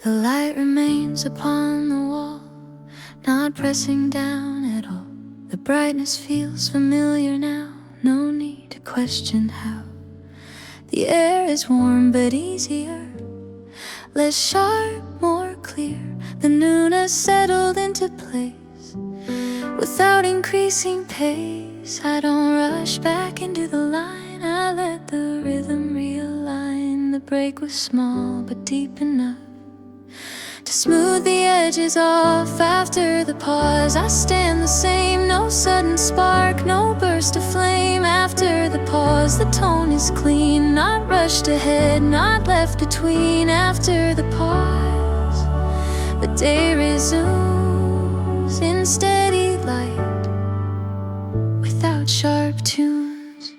The light remains upon the wall, not pressing down at all. The brightness feels familiar now, no need to question how. The air is warm but easier, less sharp, more clear. The noon has settled into place without increasing pace. I don't rush back into the line, I let the rhythm realign. The break was small but deep enough to smooth the edges off. After the pause, I stand the same. No sudden spark, no burst of flame. After the pause, the tone is clean, not rushed ahead, not left between. After the pause, the day resumes in steady light, without sharp tunes.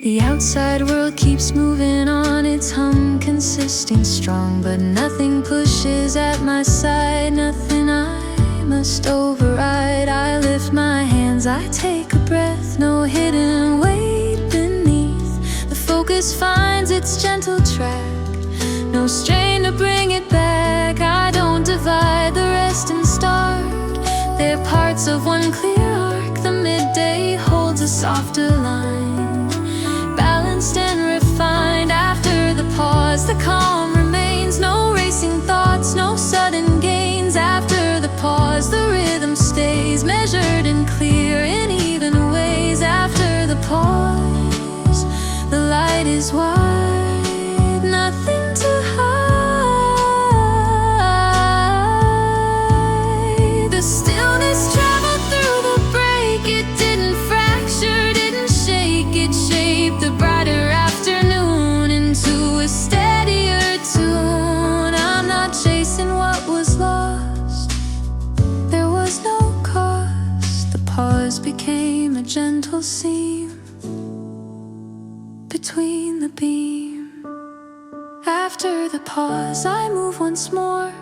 The outside world keeps moving on, its hum consisting strong, but nothing pushes at my side, nothing I must override. I lift my hands, I take a breath, no hidden weight beneath. The focus finds its gentle track, no strain to bring it back. I don't divide the rest and start, they're parts of one clear arc. The midday holds a softer line, balanced and refined. After the pause, the calm remains, no racing thoughts, no sudden gains. After the pause, the rhythm stays, measured and clear in even ways. After the pause, the light is wide, nothing to hide. The stillness traveled through the break, it didn't fracture, didn't shake, it shaped the brighter afternoon into a steadier tune. I'm not chasing what was lost, there was no cost. The pause became a gentle seam between the beam. After the pause, I move once more,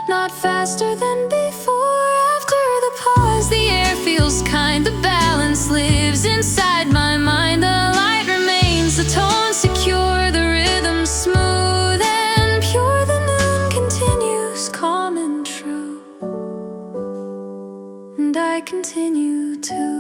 not faster than before. After the pause, the air feels kind, the balance lives inside my mind. The light remains, the tone secure, the rhythm smooth and pure. The noon continues calm and true, and I continue to.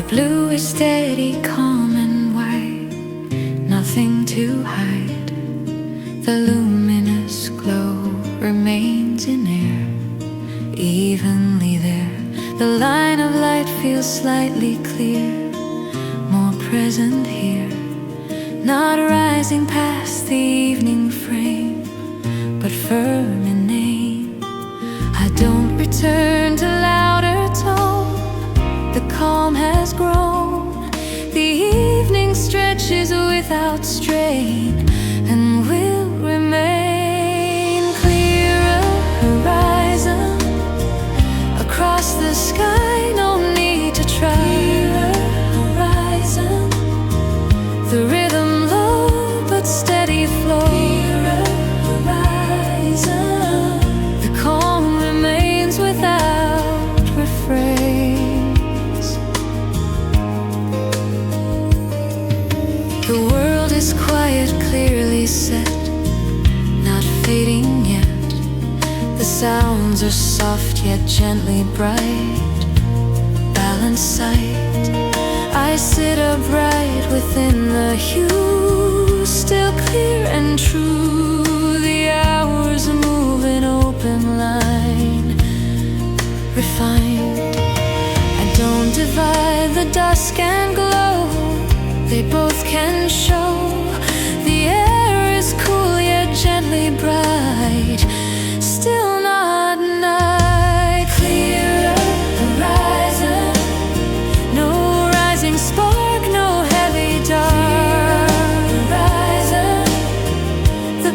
Blue is steady, calm and white, nothing to hide. The luminous glow remains in air, evenly there. The line of light feels slightly clear, more present here. Not rising past the evening frame, but firm in name. I don't return to louder tone, the calm has grown. The evening stretches without strain and will remain. Clearer horizon across the sky, no need to try. Clearer horizon, the rhythm low but steady flow. Clearer horizon, the calm remains without refrain. The world is quiet, clearly set, not fading yet. The sounds are soft yet gently bright, balanced sight. I sit upright within the hue, still clear and true. The hours move in open line, refined. I don't divide the dusk and glow, they both can show. The air is cool yet gently bright, still not night. Clearer horizon, no rising spark, no heavy dark horizon. The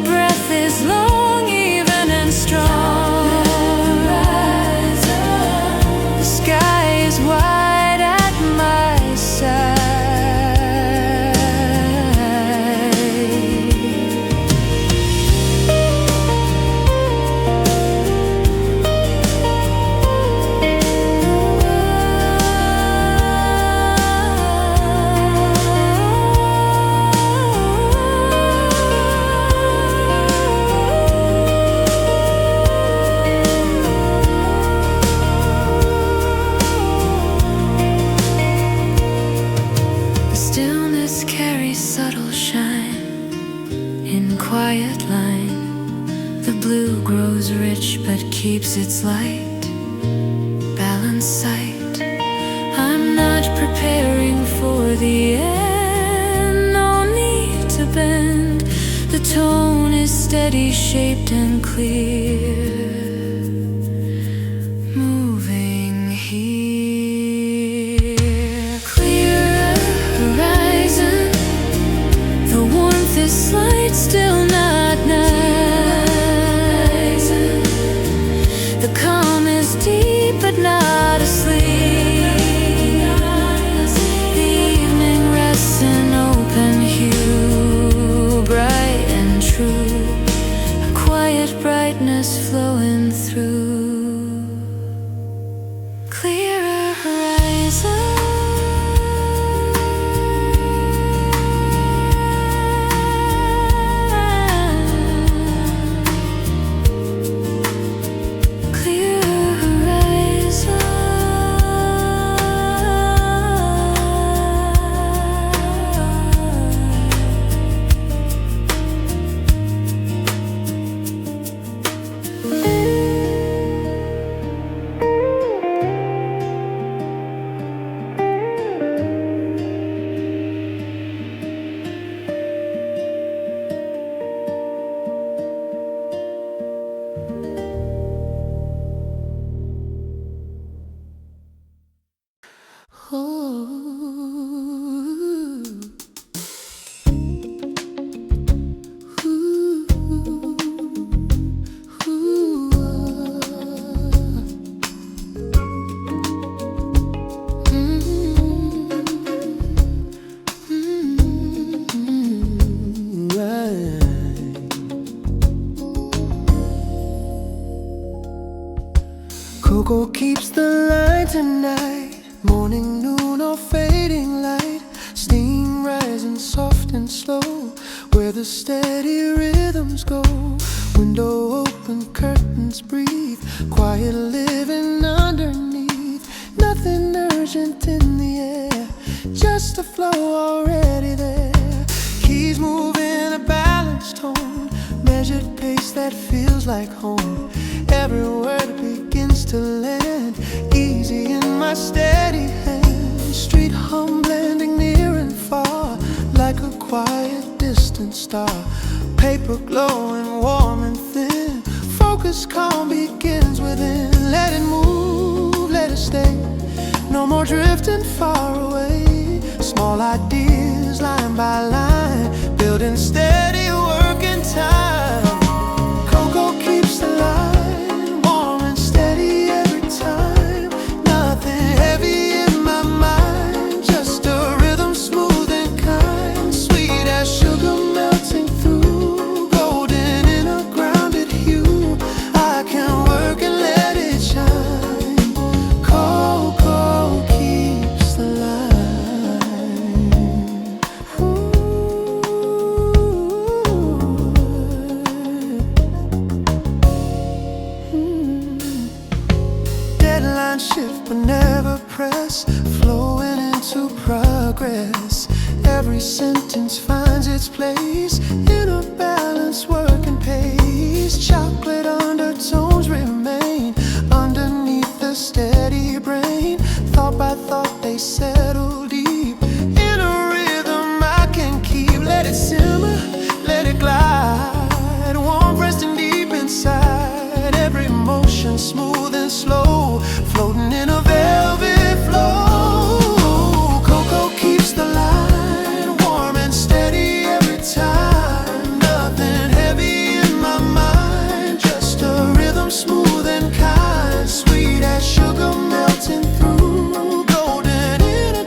sight. I'm not preparing for the end, no need to bend. The tone is steady, shaped and clear, moving here. Clearer horizon, the warmth is slight, still not nice. The calm is deep but not asleep. The evening rests in open hue, bright and true, a quiet brightness flowing through. Clearer horizon, Cocoa keeps the light tonight, morning, noon or fading light. Steam rising soft and slow, where the steady rhythms go. Window open, curtains breathe, quiet living underneath. Nothing urgent in the air, just a flow already there. Keys move in a balanced tone, measured pace that feels like home. Every word begins to land easy in my steady hand. Street hum blending near and far, like a quiet distant star. Paper glowing warm and thin, focus calm begins within. Let it move, let it stay, no more drifting far away. Small ideas line by line, building steady work in time. Cocoa keeps the light shift but never press, flowing into progress. Every sentence finds its place in a balanced working pace. Chocolate undertones remain underneath the steady brain. Thought by thought they settle deep in a rhythm I can keep. Let it simmer, let it glide, warm resting deep inside. Every motion smooth and slow, floating in a velvet flow. Cocoa keeps the light warm and steady every time. Nothing heavy in my mind, just a rhythm smooth and kind. Sweet as sugar melting through, golden in a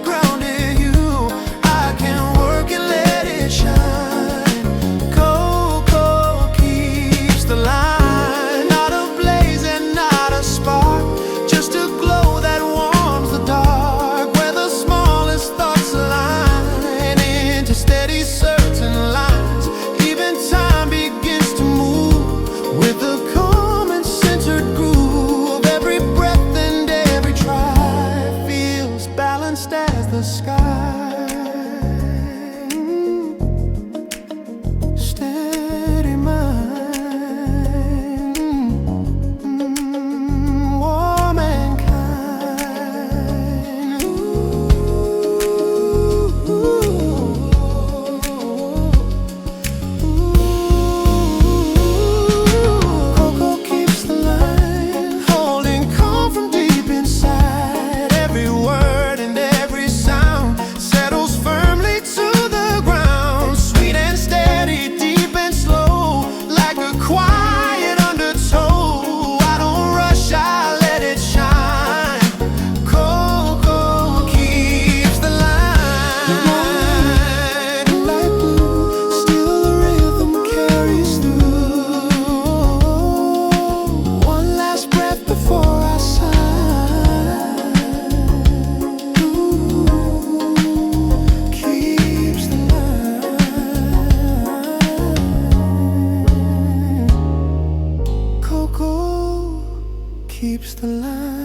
line.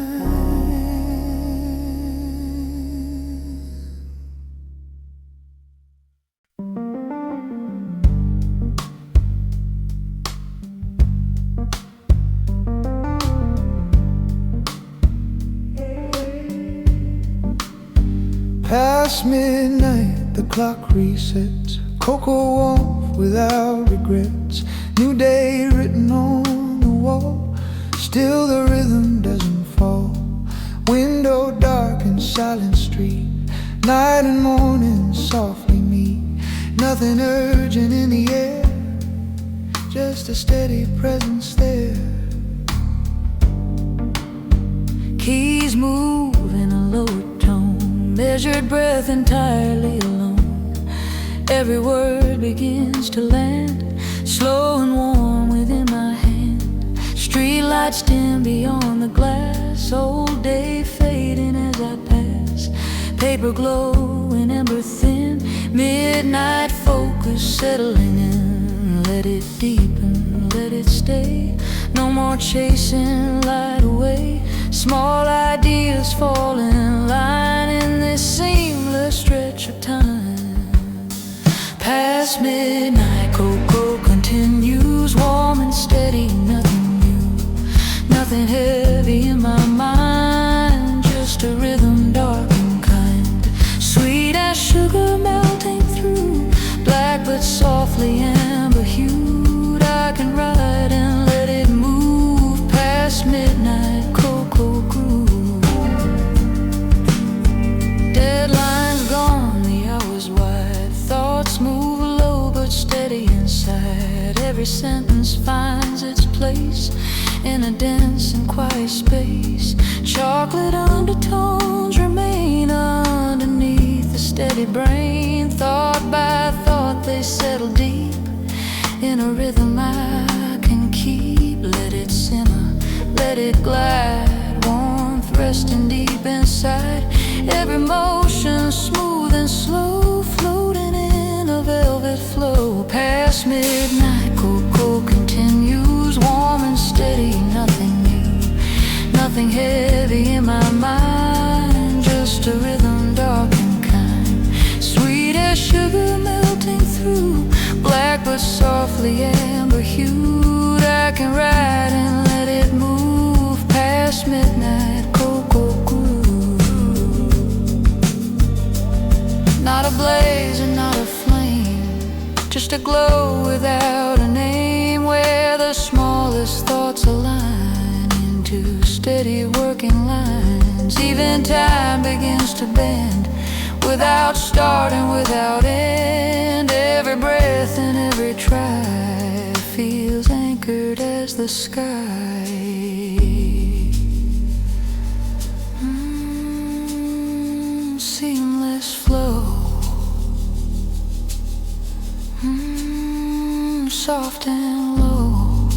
Past midnight, the clock resets. Cocoa warm without regrets. New day written on the wall. Still the rhythm doesn't fall. Window dark and silent street. Night and morning softly meet. Nothing urgent in the air, just a steady presence there. Keys move in a low tone, measured breath entirely alone. Every word begins to land, slow and warm within my hand. Street lights dim beyond the glass, old day fading as I pass. Paper glow and ember thin, midnight focus settling in. Let it deepen, let it stay. No more chasing light away. Small ideas fall in line in this seamless stretch of time. Past midnight, cocoa continues, warm and steady, nothing new. Nothing heavy in my mind, just a rhythm dark and kind. Sweet as sugar melting through, black but softly amber hued. I can ride and let it move. Past midnight, cocoa groove. Deadlines gone, the hours wide. Thoughts move low but steady inside. Every sentence finds its place in a dense and quiet space. Chocolate undertones remain underneath the steady brain. Thought by thought they settle deep in a rhythm I can keep. Let it simmer, let it glide, warmth resting deep inside. Every motion smooth and slow, floating in a velvet flow. Past midnight, cocoa continues, warm and steady, nothing new. Nothing heavy in my mind, just a rhythm dark and kind. Sweet as sugar melting through, black but softly amber hued. I can ride and let it move. Past midnight, cocoa groove. Not a blaze and not a flame, just a glow without a name, where the smallest thoughts align into steady working lines. Even time begins to bend, without start and without end. Every breath and every try feels anchored as the sky. Seamless flow, soft and low.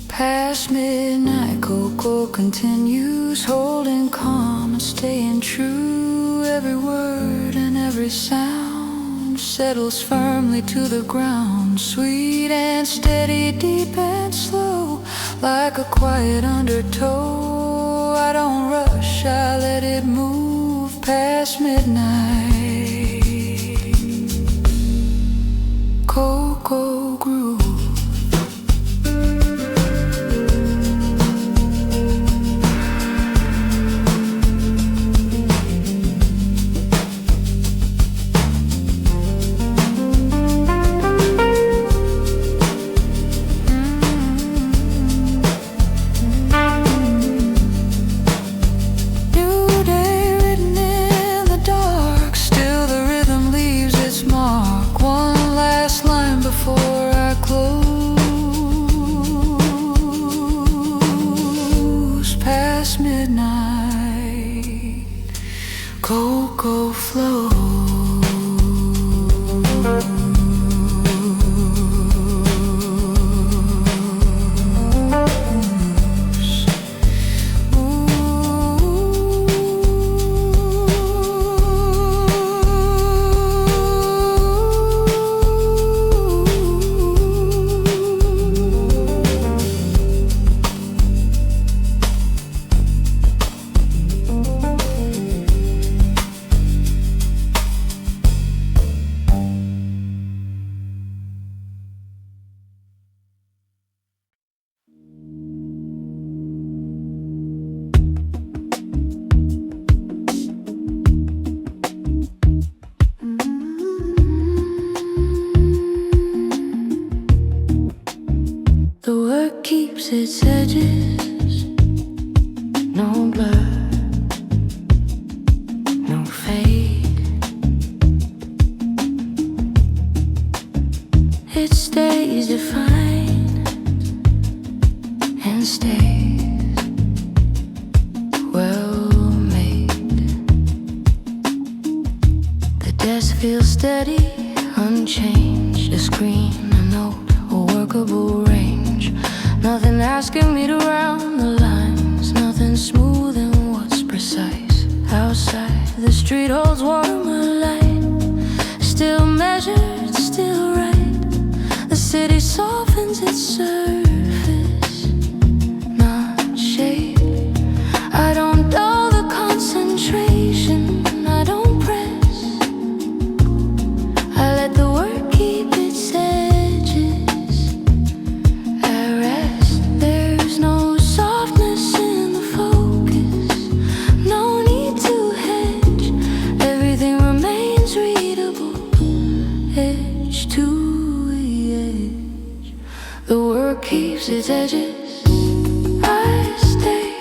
Past midnight, cocoa continues, holding calm and staying true. Every word and every sound settles firmly to the ground. Sweet and steady, deep and slow, like a quiet undertow. I don't rush, I let it move. Past midnight, cocoa groove. Before work keeps its edges. No blur, no fade. It stays defined and stays well made. The desk feels steady, unchanged. A screen, a note, a workable range. Nothing asking me to round the lines. Nothing smooth and what's precise. Outside, the street holds warmer light. Still measured, still right. The city softens its surface, not shape. I don't dull the concentration, I don't press. I let the work keep its edges at rest. There's no softness in the focus, no need to hedge. Everything remains readable, edge to edge. The work keeps its edges. I stay.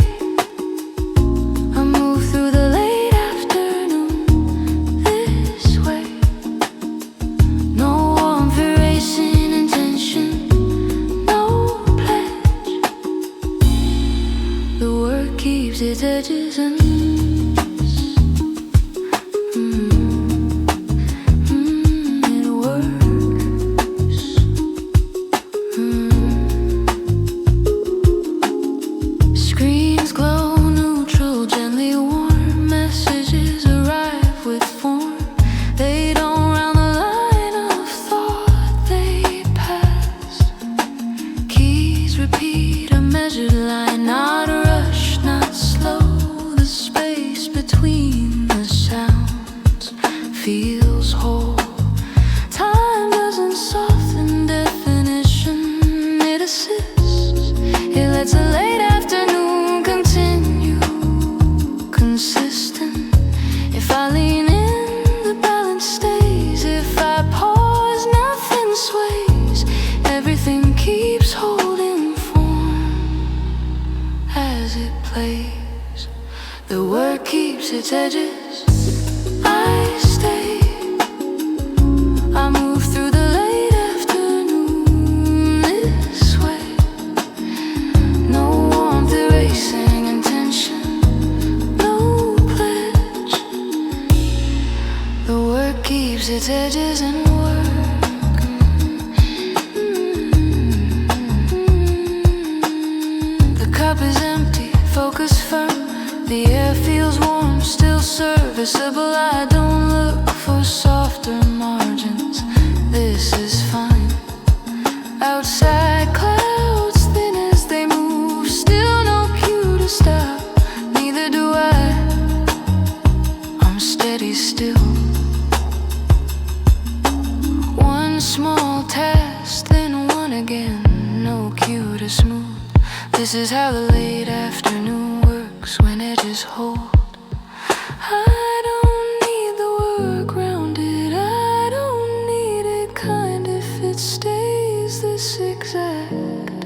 I move through the late afternoon this way. No warmth erasing intention, no pledge. The work keeps its edges and it works. Screens glow neutral, gently warm. Messages arrive with form. They don't round the line of thought they pass. Keys repeat a measured line, not a rush, not slow. The space between the sounds feels whole. Time doesn't soften definition, it assists. It lets a late afternoon continue, consistent. If I lean in, the balance stays. If I pause, nothing sways. Everything keeps holding form as it plays. The work keeps its edges. I stay. I move through the late afternoon this way. No warmth erasing intention, no pledge. The work keeps its edges and work. The cup is empty, focus firm. The air feels warm, still serviceable. I don't look for softer margins. This is fine. Outside clouds thin as they move, still no cue to stop. Neither do I. I'm steady still. One small task, then one again. No cue to smooth. This is how the late afternoon works when edges hold. I don't need the work rounded. I don't need it kind if it stays this exact.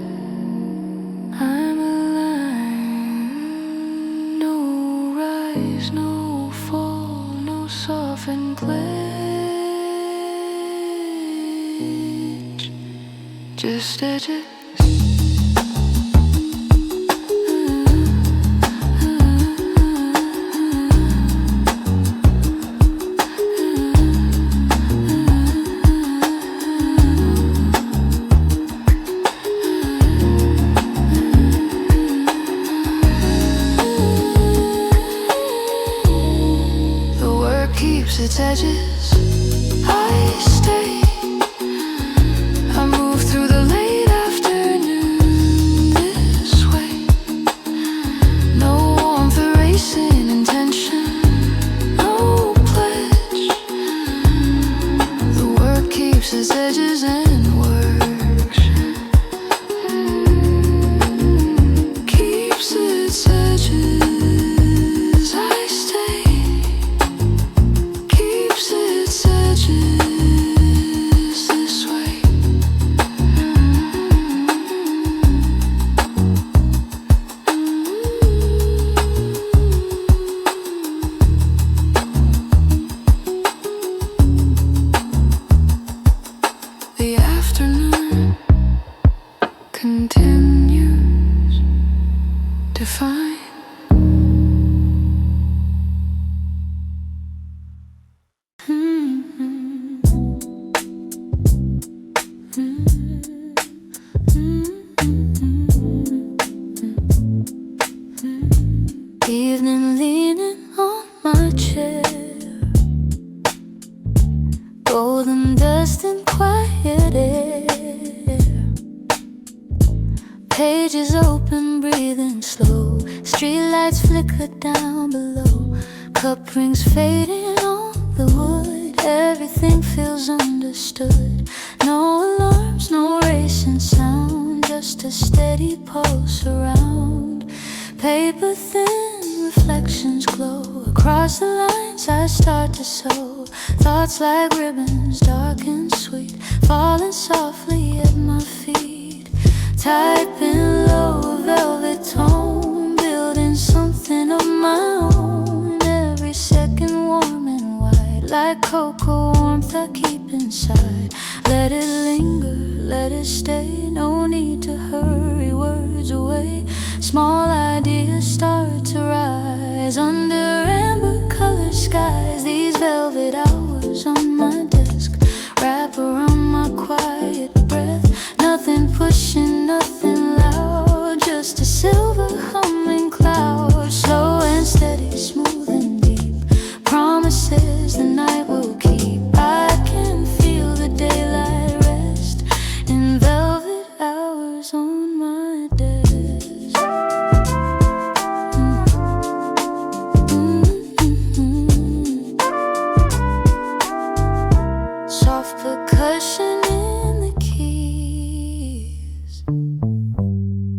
I'm aligned. No rise, no fall, no softened pledge. Just edges. Keeps its edges. I stay. I move through the late afternoon. to find. Evening leaning on my chair, golden dust and quiet air. Pages open, breathing slow. Streetlights flicker down below. Cup rings fading on the wood. Everything feels understood. No alarms, no racing sound, just a steady pulse around. Paper thin, reflections glow. Across the lines I start to sew. Thoughts like ribbons, dark and sweet, falling softly at my feet. Typing low, a velvet tone, building something of my own. Every second warm and wide, like cocoa warmth I keep inside. Let it linger, let it stay, no need to hurry words away. Small ideas start to rise under amber colored skies. These velvet hours on my desk wrap around my quiet breath. Nothing pushing, nothing loud, just a silver humming cloud. Slow and steady, smooth and deep, promises the night will keep. I can feel the daylight rest in velvet hours on my desk. Soft percussion in the keys,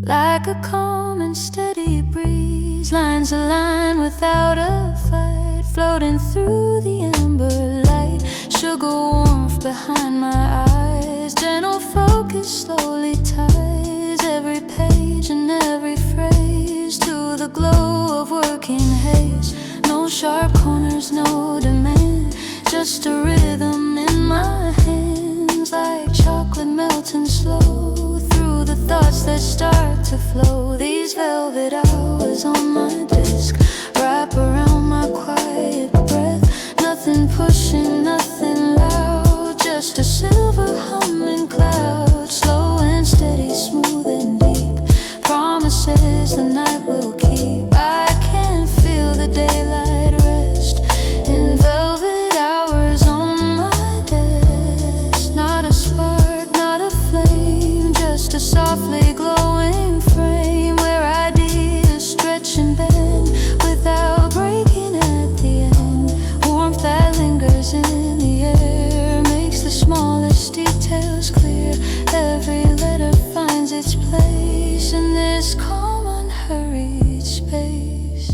like a calm and steady breeze. Lines align without a fight, floating through the amber light. Sugar warmth behind my eyes, gentle focus slowly ties every page and every phrase to the glow of working haze. No sharp corners, no demand, just a rhythm in my hands, like chocolate melting slow through the thoughts that start to flow. These velvet hours on my desk wrap around my quiet breath. Nothing pushing, nothing loud, just a silver humming cloud. Slow and steady, smooth and deep, promises the night will keep. I can feel the daylight rest in velvet hours on my desk. Not a spark, not a flame, just a softly glowing frame where ideas stretch and bend without breaking at the end. Warmth that lingers in the air makes the smallest details clear. Every letter finds its place in this calm, unhurried space.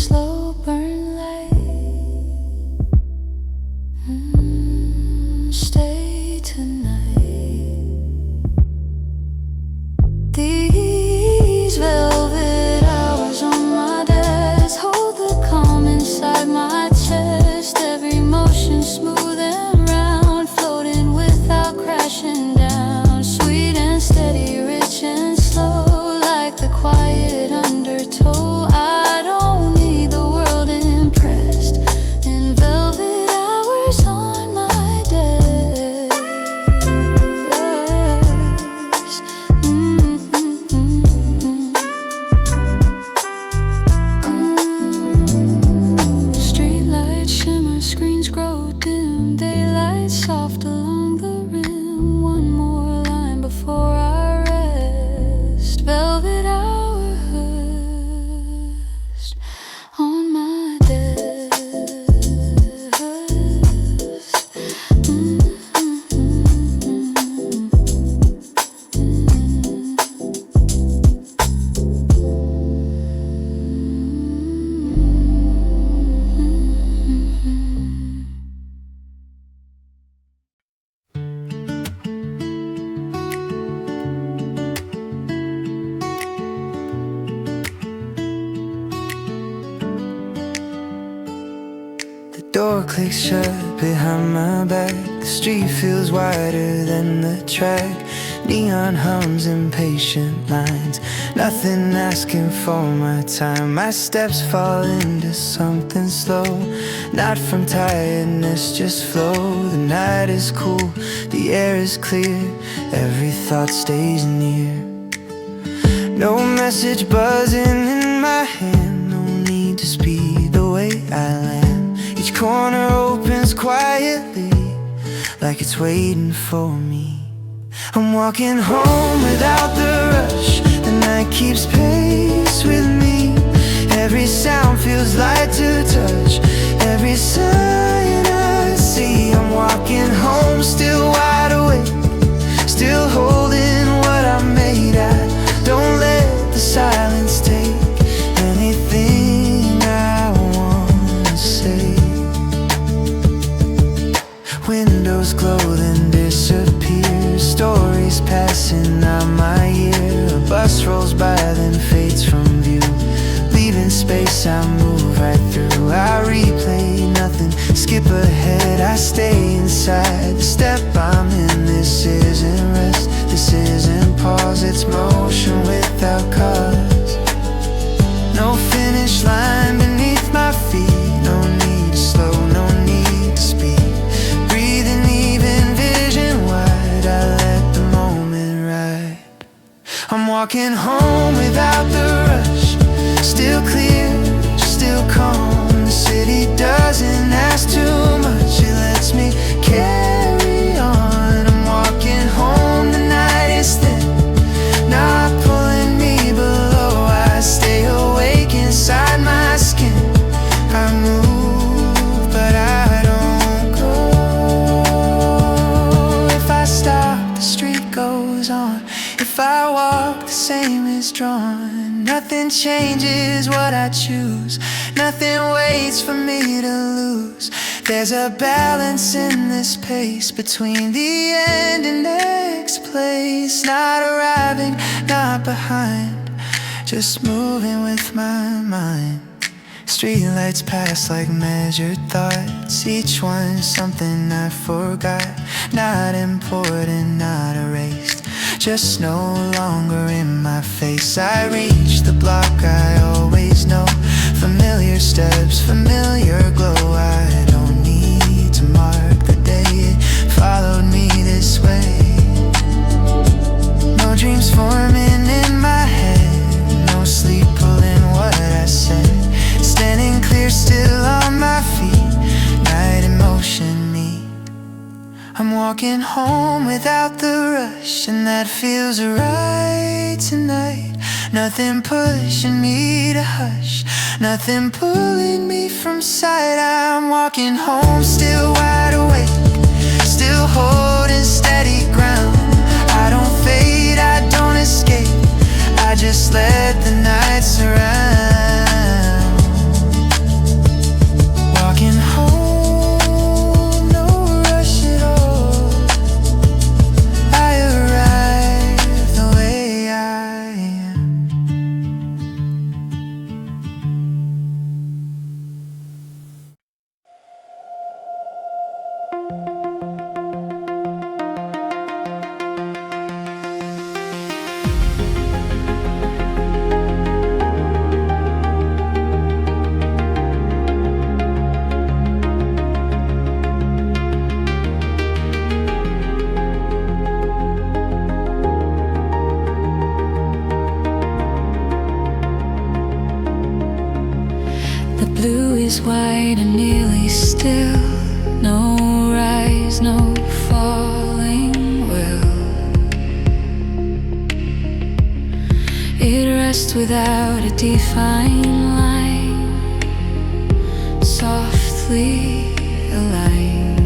Slow burn light, stay tonight. These velvet hours on my desk hold the calm inside my chest. Every motion smooth and round, floating without crashing down. Sweet and steady, rich and slow, like the quiet undertow. I don't need the world impressed in velvet hours on my desk. Streetlight shimmer, screens grow dim, daylight soft along the rim. One more line before I rest. Velvet hours on my desk. The door clicks shut behind my back. The street feels wider than the track. Neon hums, impatient lines, nothing asking for my time. My steps fall into something slow, not from tiredness, just flow. The night is cool, the air is clear, every thought stays near. No message buzzing in my hand, no need to speed the way I land. Each corner opens quietly, like it's waiting for me. I'm walking home without the rush, the night keeps pace with me. Every sound feels light to touch, every sign I see. I'm walking home still wide awake, still holding what I made. I don't let the silence take anything I wanna say. Windows glow then disappear, stories passing on my ear. A bus rolls by then fades from view, leaving space I move right through. I replay nothing, skip ahead, I stay inside the step I'm in. This isn't rest, this isn't pause, it's motion without cause. No finish line beneath my feet, no need to slow, no need to speed. Breathing even vision wide, I let the moment ride. I'm walking home without the rush, still clear, still calm. The city doesn't ask too much, it lets me carry on. I'm walking home, the night is thin, not pulling me below. I stay awake inside my skin, I move but I don't go. If I stop, the street goes on. If I walk, the same is drawn. Nothing changes what I choose, nothing waits for me to lose. There's a balance in this pace, between the end and next place. Not arriving, not behind, just moving with my mind. Streetlights pass like measured thoughts, each one something I forgot. Not important, not erased, just no longer in my face. I reach the block I always know, familiar steps, familiar glow. I don't need to mark the day it followed me this way. No dreams forming in my head, no sleep pulling what I said. Standing clear still on my feet, night and motion meet. I'm walking home without the rush, and that feels right tonight. Nothing pushing me to hush, nothing pulling me from sight. I'm walking home still wide awake, still holding steady ground. I don't fade, I don't escape, I just let the night surround. Walking home, no rush at all, I arrive the way I am. The blue is white and nearly still, no rise, no falling will. It rests without a defined line, softly aligned.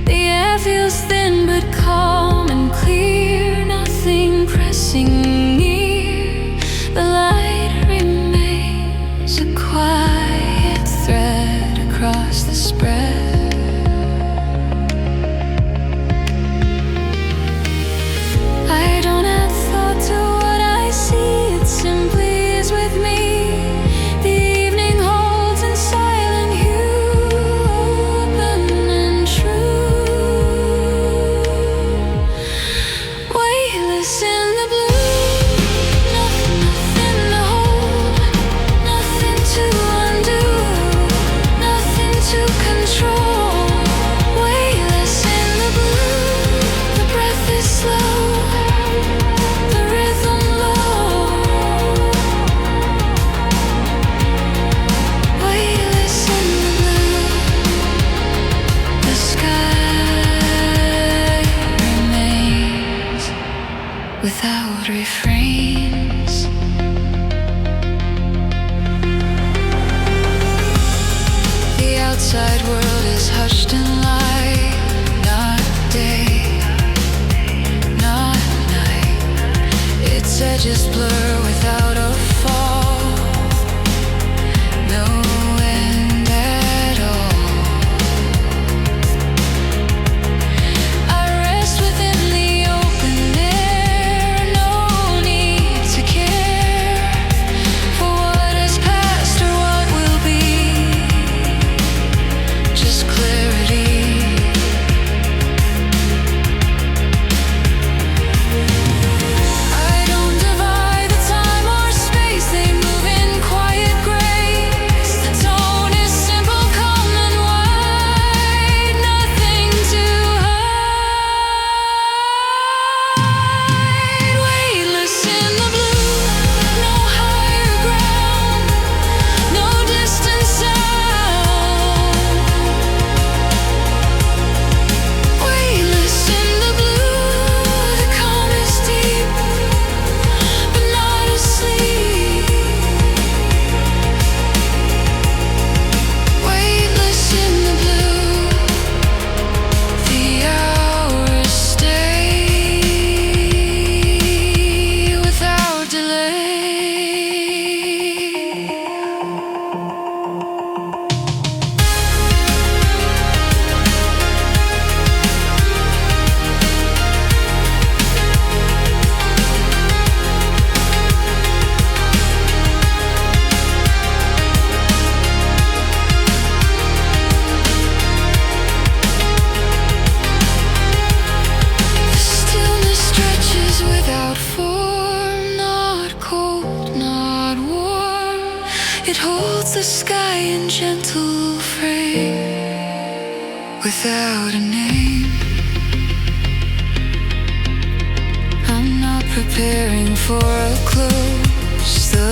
The air feels thin but calm and clear, nothing pressing near. The light remains a quiet thread across the spread. I don't add thought to what I see, it simply is with me. The evening holds in silent hue, open and true. just blur without a fall. No end at all. I rest within the open air. No need to care for what has passed or what will be. Just clarity. I don't divide the time or space. They move in quiet grace. The tone is simple, calm and wide. Nothing to hide. Weightless in the blue. No higher ground. No distant sound. Weightless in the blue. The calm is deep, but not asleep. Weightless in the blue. The hours stay without delay. The stillness stretches without form, not cold, not warm. It holds the sky in gentle frame without a name. I'm not preparing for a close. The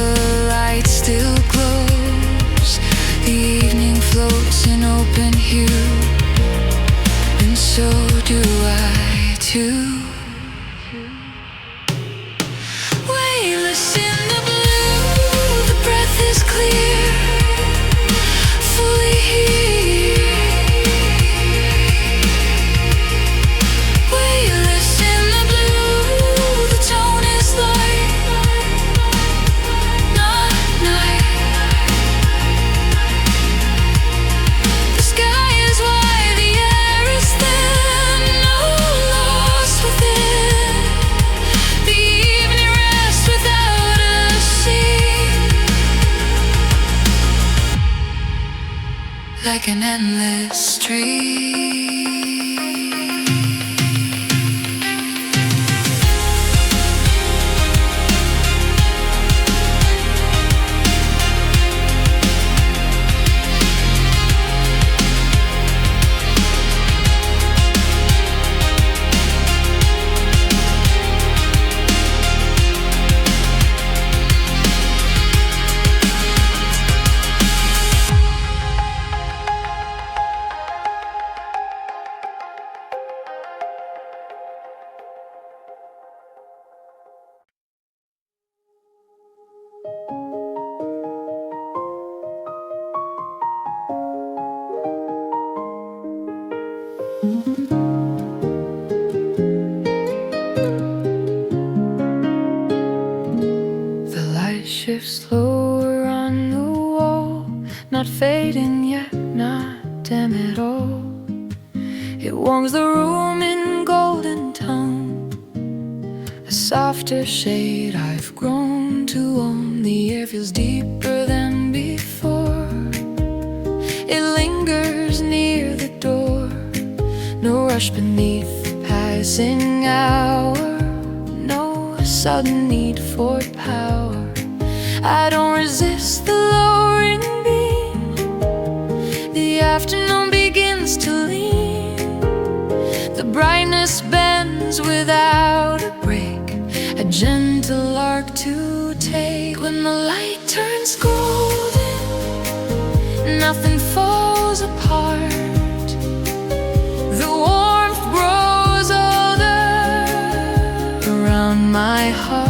light still glows. The evening floats in open hue, and so do I too. Weightless in the blue. The breath is clear, fully here. Weightless in the blue. The tone is light, not night. The sky is wide, the air is thin. No loss within. The evening rests without a scene, like an endless stream. The light shifts slower on the wall, not fading yet, not dim at all. It warms the room in golden tone, a softer shade I've grown to own. The air feels deeper than before. It lingers near the door, no rush beneath the passing hour, no sudden need for power. I don't resist the lowering beam. The afternoon begins to lean. The brightness bends without a break, a gentle arc to take. When the light turns golden, nothing falls apart. The warmth grows older around my heart.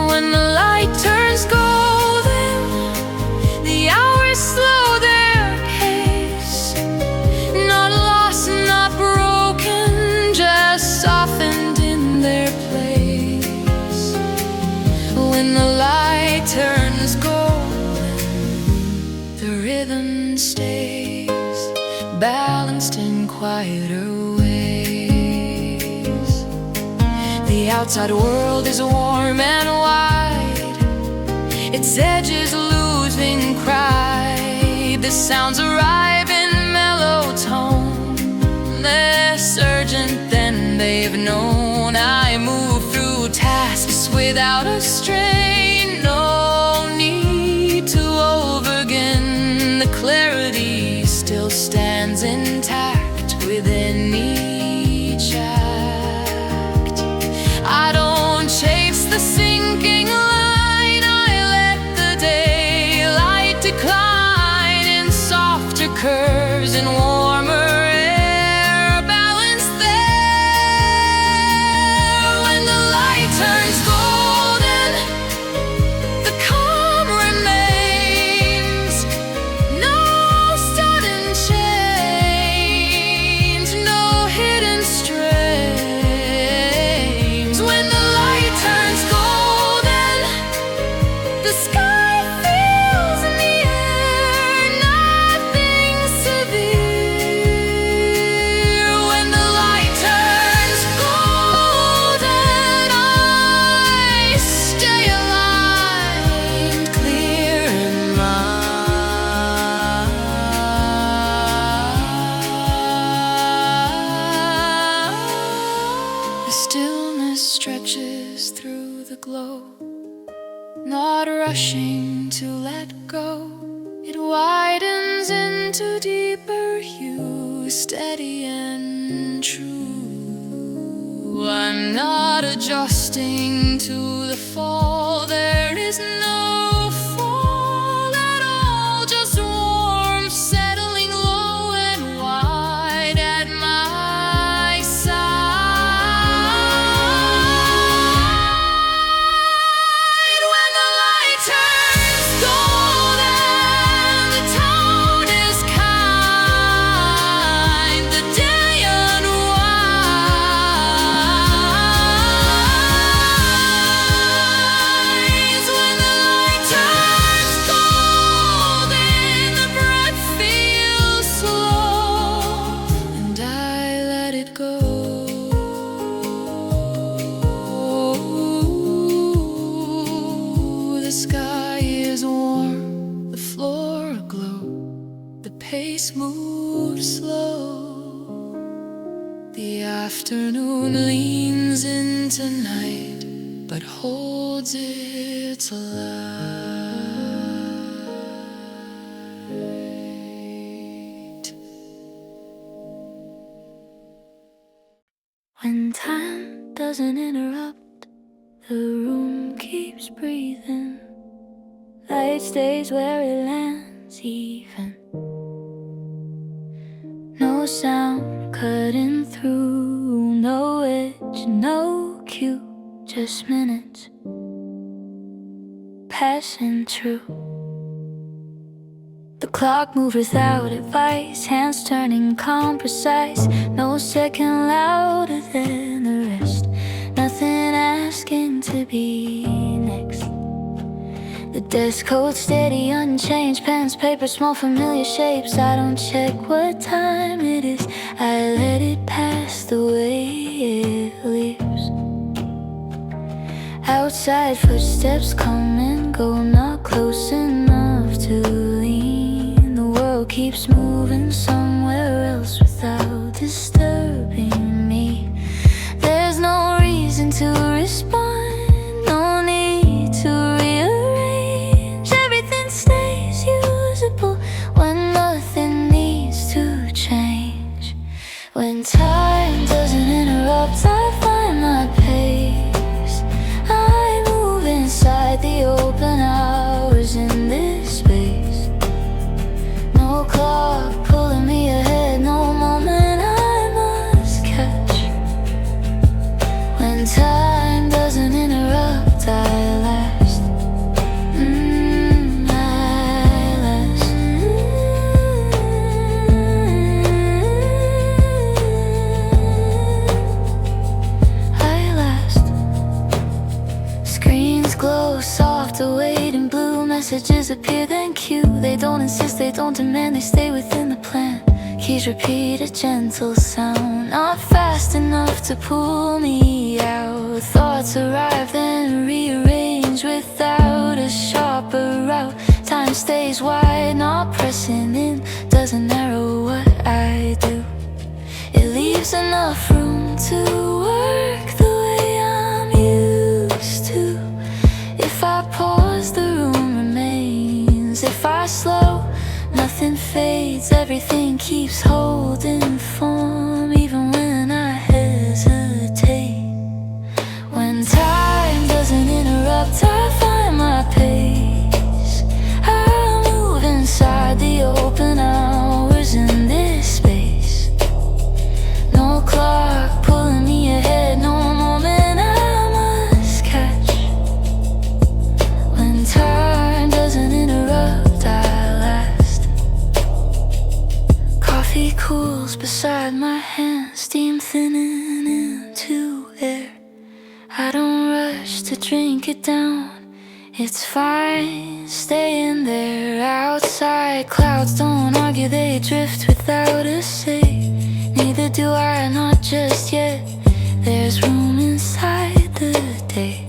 When the light turns golden, the hours slow their pace. Not lost, not broken, just softened in their place. outside world is warm and wide, its edges losing pride. The sounds arrive in mellow tone, less urgent than they've known. I move through tasks without a strain, no need to overgin. The clarity still stands intact within each act. I don't chase the sinking light, I let the daylight decline in softer curves and warmer air, balance there. When the light turns golden, the calm remains. No sudden change, no hidden strains. When the light turns golden, the sky feels in the air, nothing severe. When the light turns golden, I stay aligned, clear in mind. The stillness stretches through the glow, not rushing to let go. It widens into deeper hue, steady and true. I'm not adjusting to the fall, there is no fall at all, just warmth settling low and wide at my side. When the light turns golden, the tone is kind, the day unwinds. When the light turns golden, the breath feels slow, and I let it go. The sky is warm, the floor aglow, the pace moves slow. The afternoon leans into night, but holds its light. When time doesn't interrupt, the room keeps breathing. Light stays where it lands even. No sound cutting through, no edge, no cue, just minutes passing through. The clock moves without advice, hands turning calm, precise. No second louder than the rest, nothing asking to be next. The desk holds steady, unchanged, pens, paper, small familiar shapes. I don't check what time it is, I let it pass the way it leaves. Outside footsteps come and go, not close enough to lean. The world keeps moving somewhere else without disturbing me. There's no reason to respond, no need to rearrange. Everything stays usable when nothing needs to change. When time doesn't interrupt, I find my pace. I move inside the open hours in this space. No clock pulling me ahead, no moment I must catch. When time doesn't interrupt, I last. I last. I last. Screens glow soft, awaiting blue. Messages appear then cue. They don't insist, they don't demand, they stay within the plan. keys repeat a gentle sound, not fast enough to pull me out. Thoughts arrive then rearrange without a sharper route. Time stays wide, not pressing in, doesn't narrow what I do. It leaves enough room to work the way I'm used to. If I pause, the room remains. If I slow, nothing fades. Everything keeps holding form, even when I hesitate. When time doesn't interrupt, I find my pace. I move inside the open hours in this space. No clock pulling me ahead, no moment I must catch. When time doesn't interrupt, I last. Coffee cools beside my hand, steam thinning into air. I don't rush to drink it down, it's fine staying there. Outside, clouds don't argue, they drift without a say. Neither do I, not just yet. There's room inside the day.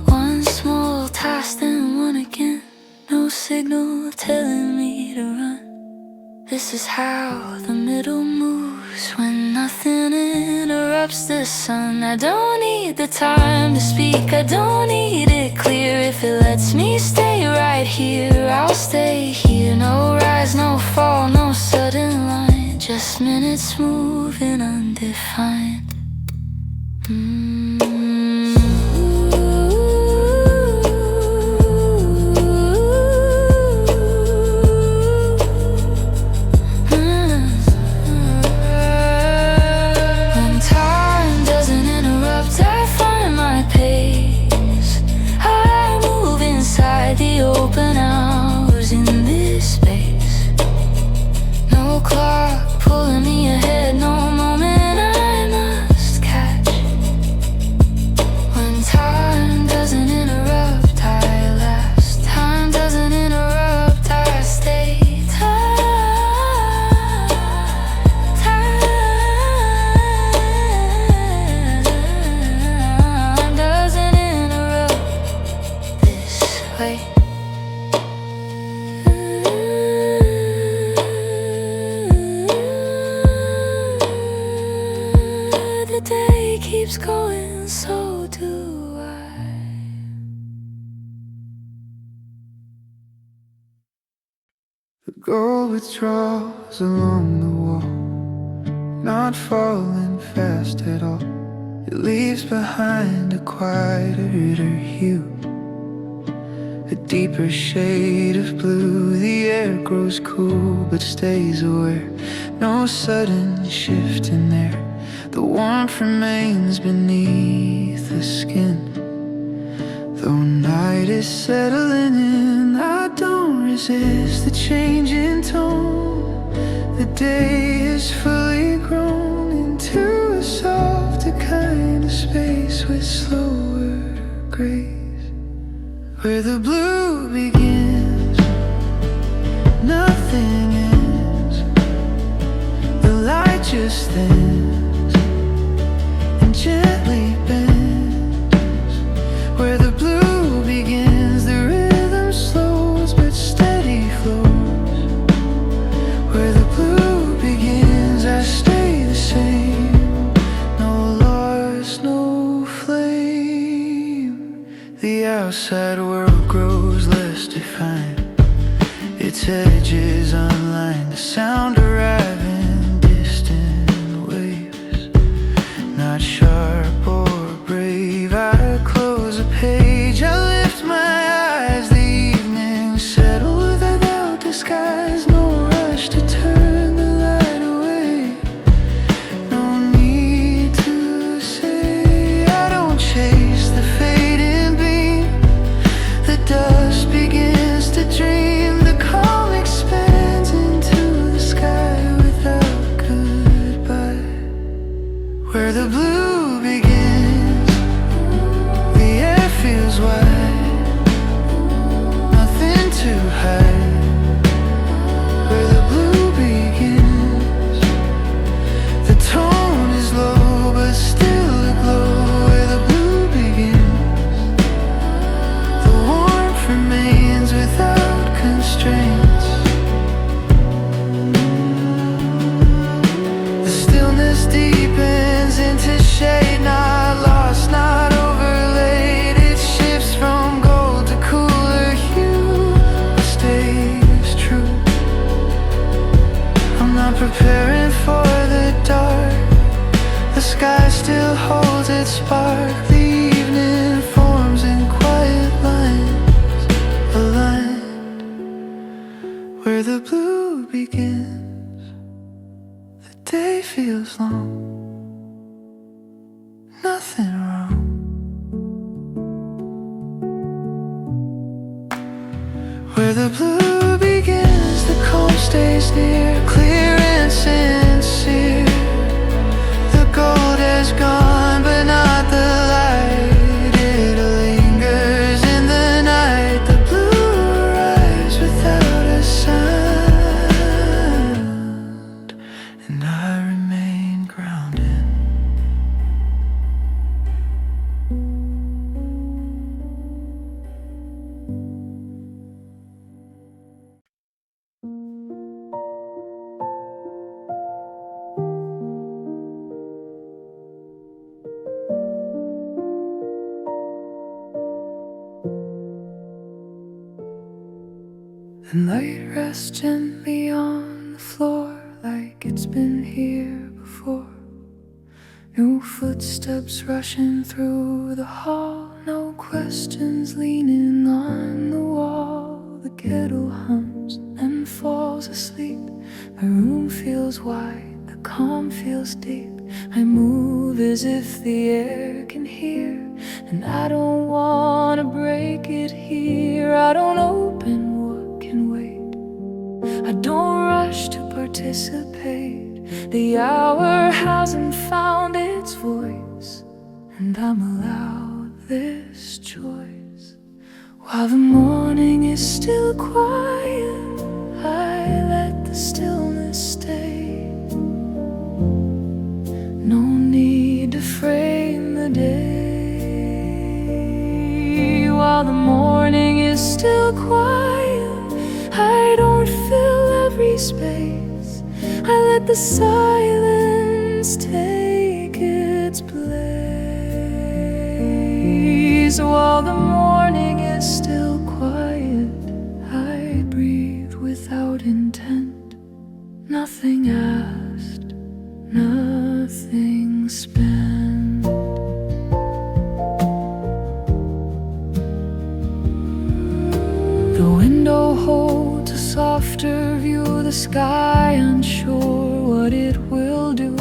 One small task, then one again. No signal telling me to run. This is how the middle moves, when nothing interrupts the sun. I don't need the time to speak, I don't need it clear. If it lets me stay right here, I'll stay here. No rise, no fall, no sudden line, just minutes moving undefined. The open hours in this space. No clock pulling me ahead, no moment I must catch. When time doesn't interrupt, I last. Time doesn't interrupt, I stay. Time doesn't interrupt this way. The day keeps going, so do I. The girl withdraws along the wall, not falling fast at all. It leaves behind a quieter hue, a deeper shade of blue. The air grows cool but stays aware. No sudden shift in there. The warmth remains beneath the skin. Though night is settling in, I don't resist the change in tone. The day is fully grown into a softer kind of space with slower grace. Where the blue begins, nothing ends. The light just thins and gently bends. Where the blue begins, the rhythm slows but steady flows. Where the blue begins, I stay the same. No loss, no flame. The outside world grows less defined, its edges unlined. The sound arriving, distant waves, not sharp or brave. I close a page, I lift my eyes. The evening settles without disguise. No rush to turn the light away, no need to say. I don't chase the fading beam, the dust begins to dream. The calm expands into the sky without goodbye. Where the blue begins, the air feels wide, nothing to hide. Where the blue begins, sky still holds its spark. The evening forms in quiet lines, aligned where the blue begins. The day feels long, nothing wrong. Where the blue begins, the calm stays near, clear and sincere. The gold has gone, but not the light. It lingers in the night. The blue arrives without a sound, and I remain grounded. The night rests gently on the floor, like it's been here before. No footsteps rushing through the hall, no questions leaning on the wall. The kettle hums and falls asleep. My room feels wide, the calm feels deep. I move as if the air can hear, and I don't wanna break it here. I don't open what can wait, I don't rush to participate. The hour hasn't found its voice, and I'm allowed this choice. While the morning is still quiet, I let the stillness stay. No need to frame the day. While the morning is still quiet, I don't fill every space. I let the silence take its place. While the morning is still quiet, I breathe without intent. Nothing asked, nothing spent. The window holds a softer view, the sky unsure what it will do.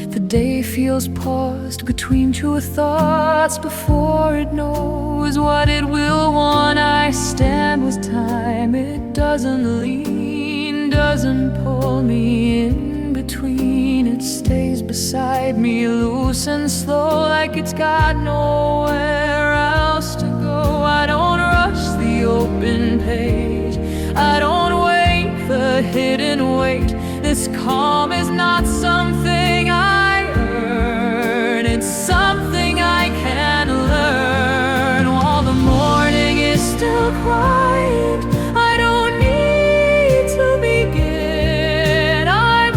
The day feels paused between two thoughts before it knows what it will want. I stand with time, it doesn't lean, doesn't pull me in between. It stays beside me, loose and slow, like it's got nowhere else to go. I don't rush the open page, I don't wait the hidden weight. This calm is not something I earn, it's something I can learn. While the morning is still quiet, I don't need to begin. I'm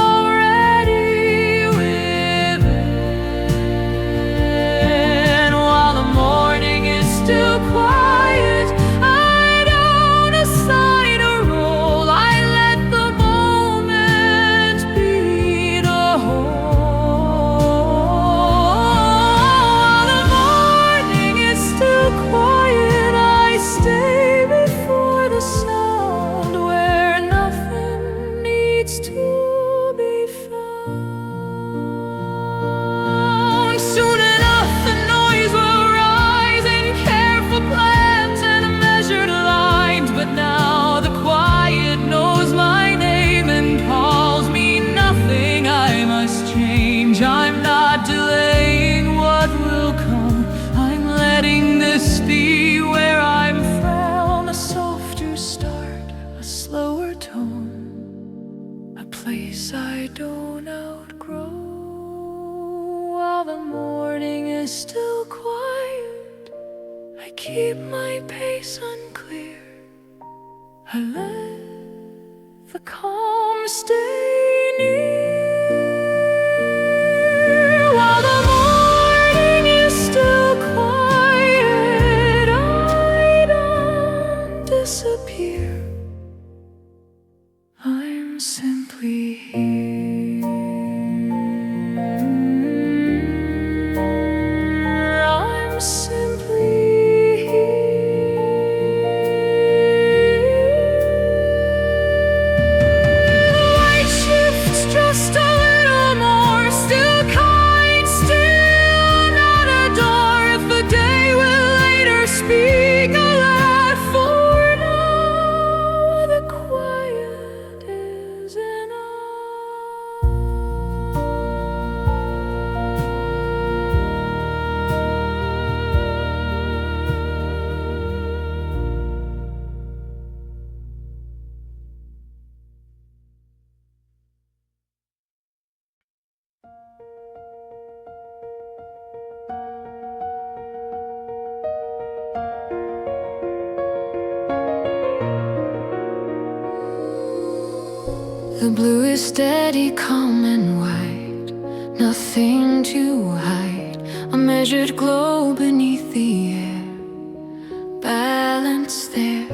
already within. While the morning is still quiet, I don't assign a role. I let the moment be the whole. While the morning is still quiet, I stay before the sound, where nothing needs to be found. Soon enough the noise will rise in careful plans and measured lines. But now the quiet knows my name and calls me. Nothing I must change, I'm not delaying what will come. I'm letting this be where I'm found. A softer start, a slower tone, a place I don't outgrow. While the morning is still quiet, I keep my pace unclear. I let the calm stay near. While the morning is still quiet, I don't disappear. I'm simply here. The blue is steady, calm and wide, nothing to hide. A measured glow beneath the air, balance there.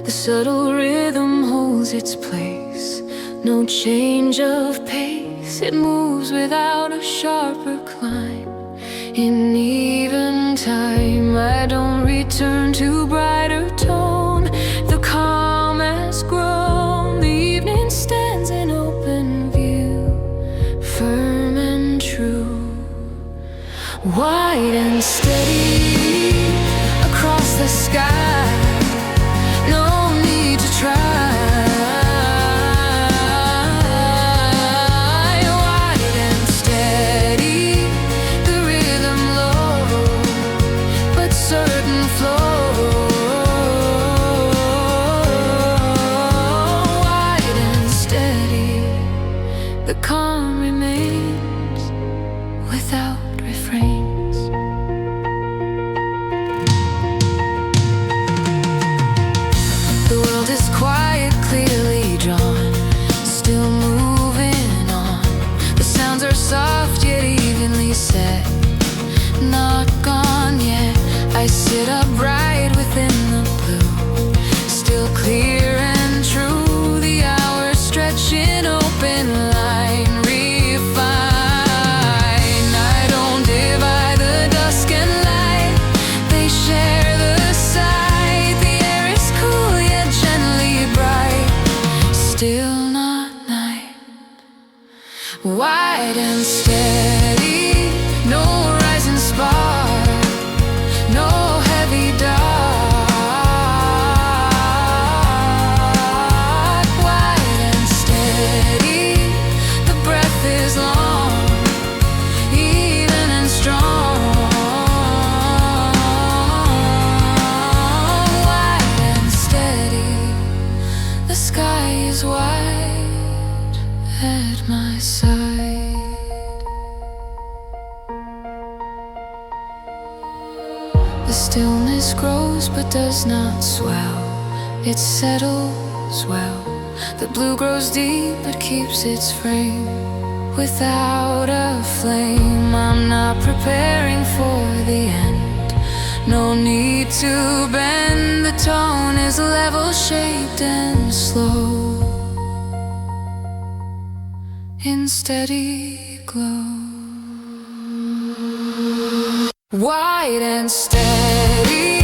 The subtle rhythm holds its place, no change of pace. It moves without a sharper climb. In even time, I don't return to brighter tone. The calm has grown, the evening stands in open view, firm and true, wide and steady across the sky. No need to try. Wide and steady, the rhythm low, but certain flow. Wide and steady, the calm remains without refrains. The world is quiet, clearly drawn, still moving on. The sounds are soft yet evenly set, not gone yet. I sit upright within the blue, still clear and true. The hours stretch in open line, refine. I don't divide the dusk and light, they share the sight. The air is cool yet gently bright, still not night. Wide and steady, no rising spark, no heavy dark. Wide and steady, the breath is long, even and strong. Wide and steady, the sky is wide at my side. The stillness grows but does not swell, it settles well. The blue grows deep but keeps its frame without a flame. I'm not preparing for the end, no need to bend. The tone is level shaped and slow, in steady glow. Wide and steady,